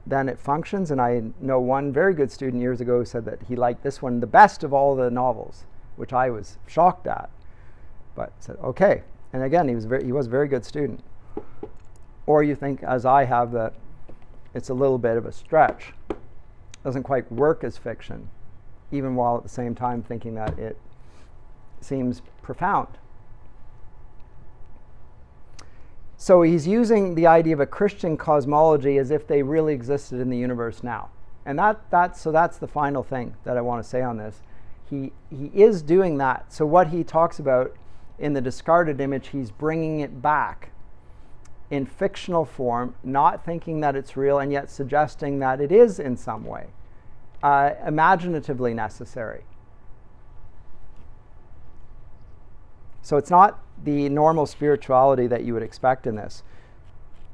A: then it functions. And I know one very good student years ago who said that he liked this one the best of all the novels, which I was shocked at, but said okay. And again, he was a very good student. Or you think, as I have, that it's a little bit of a stretch. Doesn't quite work as fiction, even while at the same time thinking that it seems profound. So he's using the idea of a Christian cosmology as if they really existed in the universe now. And that's the final thing that I want to say on this. He is doing that. So what he talks about in the discarded image, he's bringing it back in fictional form, not thinking that it's real, and yet suggesting that it is in some way imaginatively necessary. So it's not the normal spirituality that you would expect in this.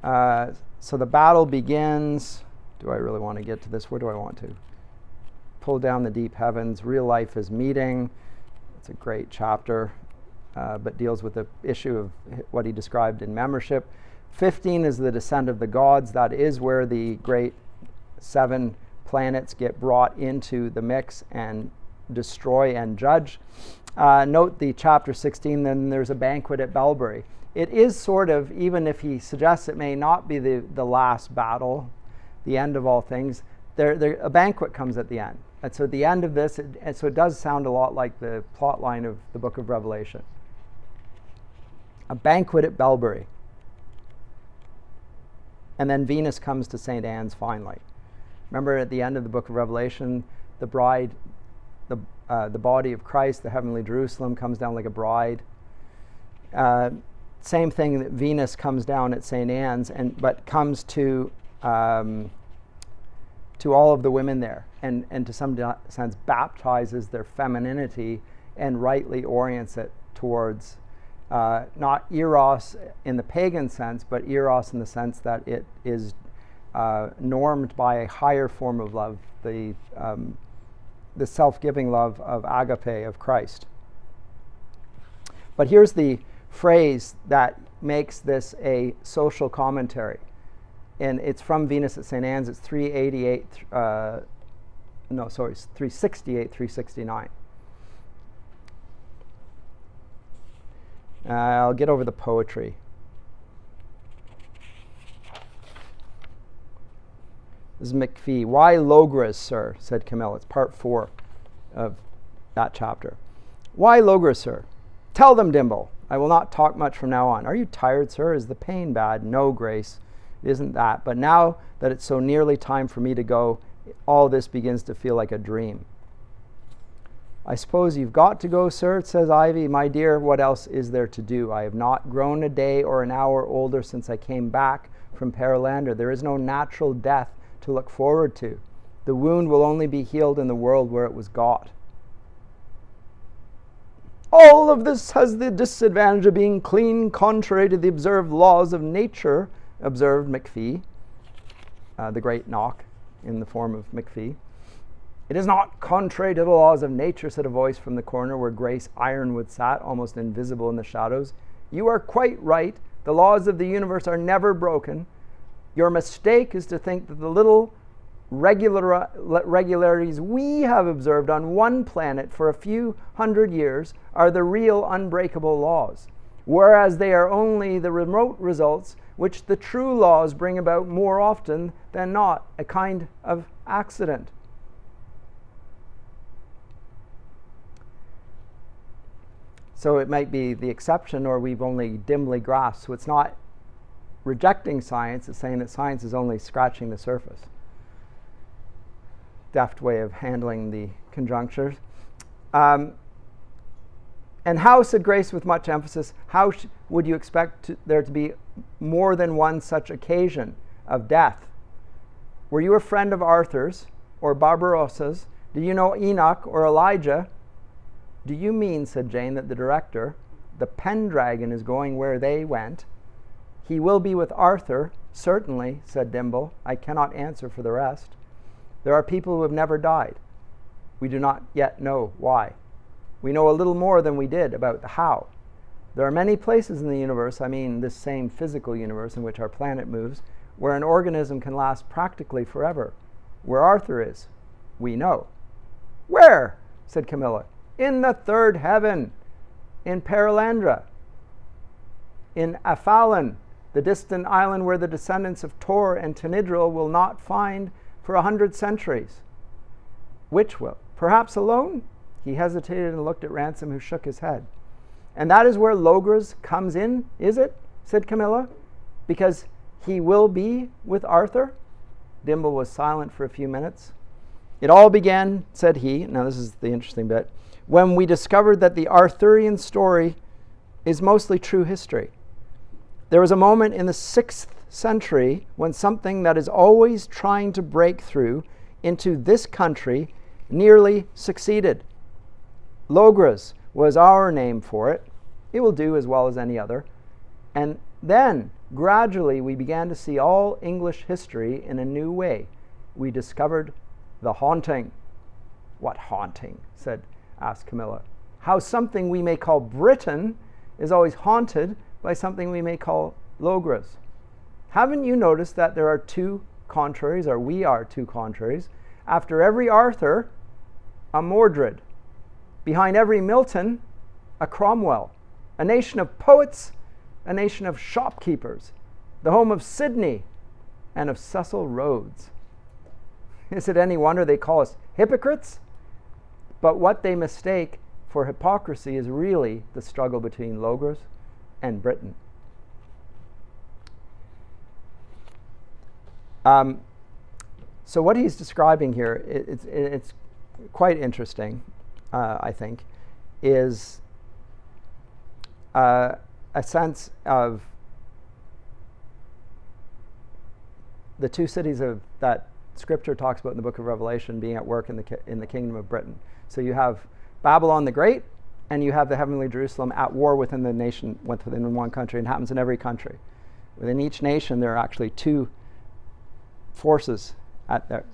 A: So the battle begins. Do I really want to get to this? Where do I want to? Pull down the deep heavens. Real life is meeting. It's a great chapter, but deals with the issue of what he described in membership. 15 is the descent of the gods. That is where the great 7 planets get brought into the mix and destroy and judge. Note the chapter 16, then there's a banquet at Belbury. It is sort of, even if he suggests it may not be the last battle, the end of all things, a banquet comes at the end. And so at the end of this, so it does sound a lot like the plot line of the book of Revelation. A banquet at Belbury. And then Venus comes to St. Anne's finally. Remember at the end of the book of Revelation, the bride, the body of Christ, the heavenly Jerusalem, comes down like a bride. Same thing, that Venus comes down at St. Anne's, but comes to all of the women there, and to some sense baptizes their femininity and rightly orients it towards not eros in the pagan sense, but eros in the sense that it is normed by a higher form of love, the self-giving love of agape, of Christ. But here's the phrase that makes this a social commentary. And it's from Venus at St. Anne's. It's 368, 369. I'll get over the poetry. This is McPhee. Why Logres, sir? Said Camille. It's part 4 of that chapter. Why Logres, sir? Tell them, Dimble. I will not talk much from now on. Are you tired, sir? Is the pain bad? No, Grace. It isn't that. But now that it's so nearly time for me to go, all this begins to feel like a dream. I suppose you've got to go, sir, says Ivy. My dear, what else is there to do? I have not grown a day or an hour older since I came back from Perilander. There is no natural death to look forward to. The wound will only be healed in the world where it was got. All of this has the disadvantage of being clean contrary to the observed laws of nature, observed McPhee, the great knock in the form of McPhee. It is not contrary to the laws of nature, said a voice from the corner where Grace Ironwood sat, almost invisible in the shadows. You are quite right. The laws of the universe are never broken. Your mistake is to think that the little regularities we have observed on one planet for a few hundred years are the real unbreakable laws, whereas they are only the remote results which the true laws bring about more often than not, a kind of accident. So it might be the exception, or we've only dimly grasped. So it's not rejecting science, it's saying that science is only scratching the surface. Deft way of handling the conjunctures. And how, said Grace with much emphasis, how would you expect there to be more than one such occasion of death? Were you a friend of Arthur's or Barbarossa's? Do you know Enoch or Elijah? Do you mean, said Jane, that the director, the Pendragon, is going where they went? He will be with Arthur, certainly, said Dimble. I cannot answer for the rest. There are people who have never died. We do not yet know why. We know a little more than we did about the how. There are many places in the universe, I mean this same physical universe in which our planet moves, where an organism can last practically forever. Where Arthur is, we know. Where? Said Camilla. In the third heaven, in Perilandra, in Afalon, the distant island where the descendants of Tor and Tenidril will not find for 100 centuries. Which will? Perhaps alone? He hesitated and looked at Ransom, who shook his head. And that is where Logres comes in, is it? Said Camilla. Because he will be with Arthur? Dimble was silent for a few minutes. It all began, said he, now this is the interesting bit, when we discovered that the Arthurian story is mostly true history. There was a moment in the 6th century when something that is always trying to break through into this country nearly succeeded. Logres was our name for it. It will do as well as any other. And then, gradually, we began to see all English history in a new way. We discovered the haunting. What haunting? asked Camilla. How something we may call Britain is always haunted by something we may call Logres. Haven't you noticed that there are two contraries, or we are two contraries? After every Arthur, a Mordred. Behind every Milton, a Cromwell. A nation of poets, a nation of shopkeepers. The home of Sidney and of Cecil Rhodes. Is it any wonder they call us hypocrites? But what they mistake for hypocrisy is really the struggle between Logres and Britain. So what he's describing here, it's quite interesting, I think, is a sense of the two cities of that Scripture talks about in the book of Revelation being at work in the kingdom of Britain. So you have Babylon the Great, and you have the heavenly Jerusalem at war within the nation, within one country, and it happens in every country. Within each nation, there are actually two forces at there.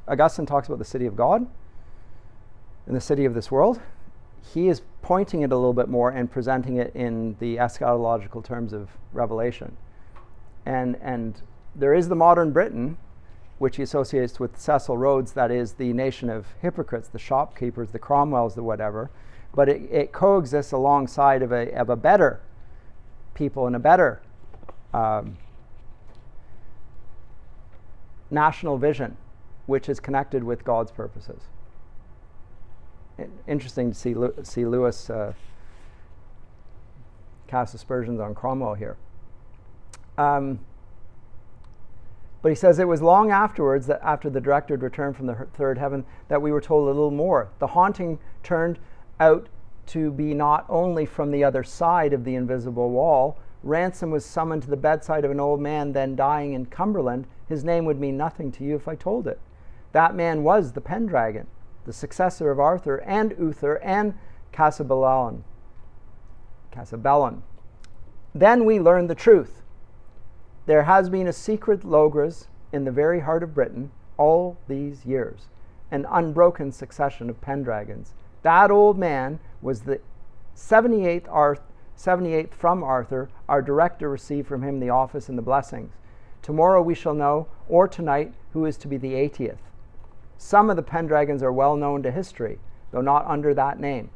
A: Augustine talks about the city of God and the city of this world. He is pointing it a little bit more and presenting it in the eschatological terms of Revelation. And there is the modern Britain, which he associates with Cecil Rhodes, that is the nation of hypocrites, the shopkeepers, the Cromwells, the whatever. But it coexists alongside of a better people and a better national vision, which is connected with God's purposes. Interesting to see Lewis cast aspersions on Cromwell here. But he says it was long afterwards, that after the director had returned from the third heaven, that we were told a little more. The haunting turned out to be not only from the other side of the invisible wall. Ransom was summoned to the bedside of an old man then dying in Cumberland. His name would mean nothing to you if I told it. That man was the Pendragon, the successor of Arthur and Uther and Cassibelan. Then we learned the truth. There has been a secret Logres in the very heart of Britain all these years, an unbroken succession of Pendragons. That old man was the 78th from Arthur. Our director received from him the office and the blessings. Tomorrow we shall know, or tonight, who is to be the 80th. Some of the Pendragons are well known to history, though not under that name.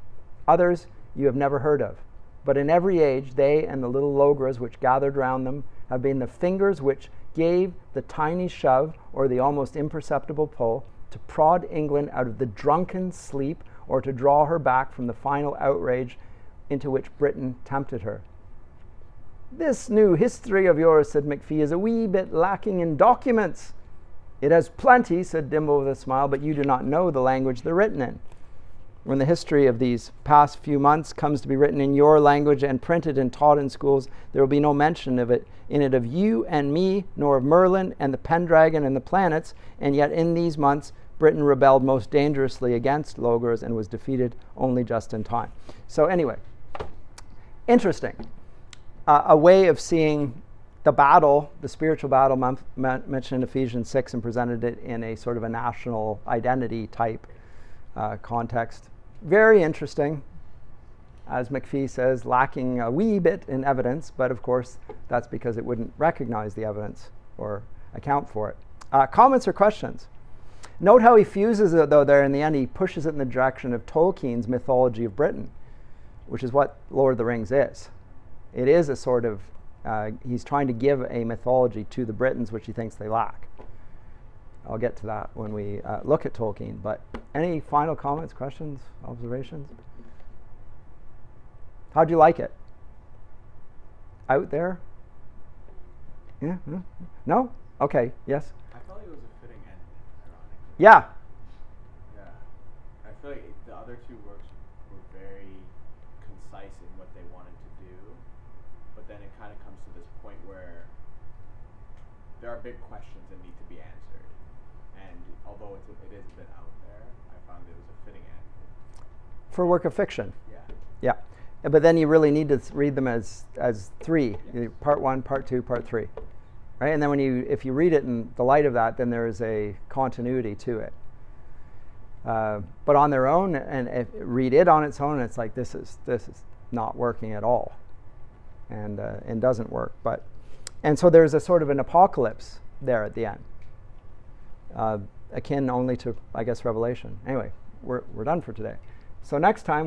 A: Others you have never heard of. But in every age, they and the little Logres which gathered round them have been the fingers which gave the tiny shove or the almost imperceptible pull to prod England out of the drunken sleep or to draw her back from the final outrage into which Britain tempted her. This new history of yours, said McPhee, is a wee bit lacking in documents. It has plenty, said Dimble with a smile, but you do not know the language they're written in. When the history of these past few months comes to be written in your language and printed and taught in schools, there will be no mention of it of you and me, nor of Merlin and the Pendragon and the planets, and yet in these months Britain rebelled most dangerously against Logres and was defeated only just in time. So anyway, interesting. A way of seeing the battle, the spiritual battle mentioned in Ephesians 6 and presented it in a sort of a national identity type context. Very interesting. as McPhee says, lacking a wee bit in evidence, but of course that's because it wouldn't recognize the evidence or account for it. Comments or questions? Note how he fuses it, though, there in the end. He pushes it in the direction of Tolkien's mythology of Britain, which is what Lord of the Rings is. It is a sort of, he's trying to give a mythology to the Britons, which he thinks they lack. I'll get to that when we look at Tolkien. But any final comments, questions, observations? How'd you like it? Out there? Yeah? No? Okay, yes?
B: I felt like it was a fitting ending, ironically.
A: Yeah.
B: Yeah. I feel like the other two works were very concise in what they wanted to do, but then it kind of comes to this point where there are big questions that need to be answered. And although it is a bit out there, I found it was a fitting end.
A: For a work of fiction.
B: Yeah.
A: Yeah. But then you really need to read them as three.
B: Yes.
A: Part 1, part 2, part 3. Right? And then if you read it in the light of that, then there is a continuity to it. But on their own, and read it on its own, it's like this is not working at all, and doesn't work. And so there's a sort of an apocalypse there at the end, akin only to, I guess, Revelation. Anyway, we're done for today. So next time